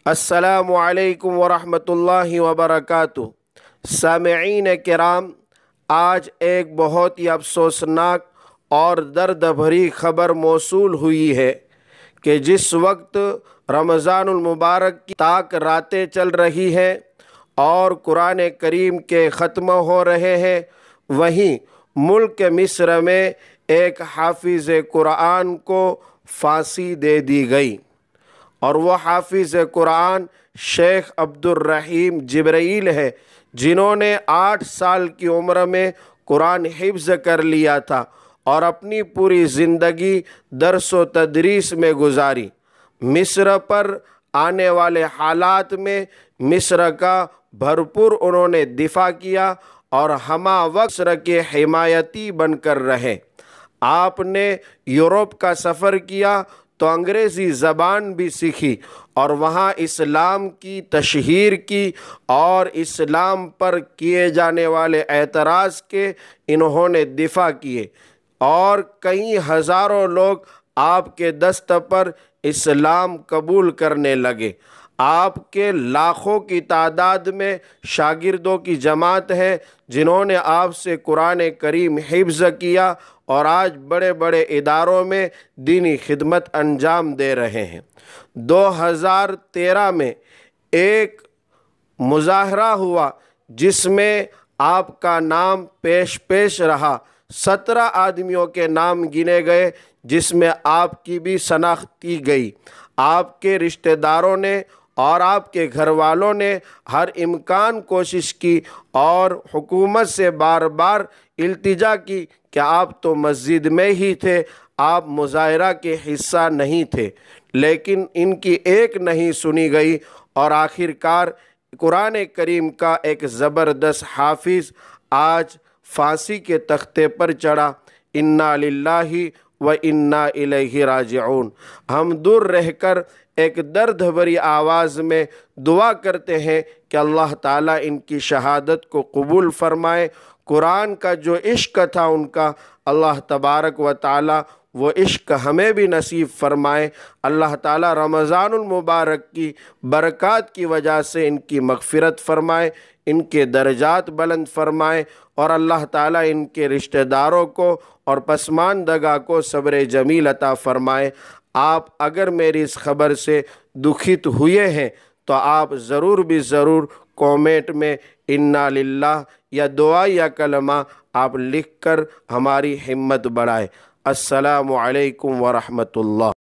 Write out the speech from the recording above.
السلام علیکم ورحمۃ اللہ وبرکاتہ۔ سامعین کرام، آج ایک بہت ہی افسوسناک اور درد بھری خبر موصول ہوئی ہے کہ جس وقت رمضان المبارک کی تاک راتیں چل رہی ہیں اور قرآن کریم کے ختم ہو رہے ہیں، وہیں ملک مصر میں ایک حافظ قرآن کو پھانسی دے دی گئی، اور وہ حافظ قرآن شیخ عبد الرحیم جبرائیل ہے، جنہوں نے 8 سال کی عمر میں قرآن حفظ کر لیا تھا اور اپنی پوری زندگی درس و تدریس میں گزاری۔ مصر پر آنے والے حالات میں مصر کا بھرپور انہوں نے دفاع کیا اور ہمہ وقت مصر کے حمایتی بن کر رہے۔ آپ نے یورپ کا سفر کیا تو انگریزی زبان بھی سیکھی اور وہاں اسلام کی تشہیر کی اور اسلام پر کیے جانے والے اعتراض کے انہوں نے دفاع کیے، اور کئی ہزاروں لوگ آپ کے دست پر اسلام قبول کرنے لگے۔ آپ کے لاکھوں کی تعداد میں شاگردوں کی جماعت ہے جنہوں نے آپ سے قرآن کریم حفظ کیا اور آج بڑے بڑے اداروں میں دینی خدمت انجام دے رہے ہیں۔ 2013 میں ایک مظاہرہ ہوا جس میں آپ کا نام پیش رہا۔ 17 آدمیوں کے نام گنے گئے جس میں آپ کی بھی شناخت کی گئی۔ آپ کے رشتہ داروں نے اور آپ کے گھر والوں نے ہر امکان کوشش کی اور حکومت سے بار بار التجا کی کہ آپ تو مسجد میں ہی تھے، آپ مظاہرہ کے حصہ نہیں تھے، لیکن ان کی ایک نہیں سنی گئی، اور آخر کار قرآن کریم کا ایک زبردست حافظ آج پھانسی کے تختے پر چڑھا۔ انا للہ و انا الیہ راجعون۔ ہم دور رہ کر ایک درد بھری آواز میں دعا کرتے ہیں کہ اللہ تعالیٰ ان کی شہادت کو قبول فرمائے۔ قرآن کا جو عشق تھا ان کا، اللہ تبارک و تعالیٰ وہ عشق ہمیں بھی نصیب فرمائے۔ اللہ تعالیٰ رمضان المبارک کی برکات کی وجہ سے ان کی مغفرت فرمائے، ان کے درجات بلند فرمائے، اور اللہ تعالیٰ ان کے رشتہ داروں کو اور پسماندگان کو صبر جمیل عطا فرمائے۔ آپ اگر میری اس خبر سے دکھت ہوئے ہیں تو آپ ضرور بھی ضرور کومنٹ میں انا للہ یا دعا یا کلمہ آپ لکھ کر ہماری ہمت بڑھائیں۔ السلام علیکم ورحمۃ اللہ۔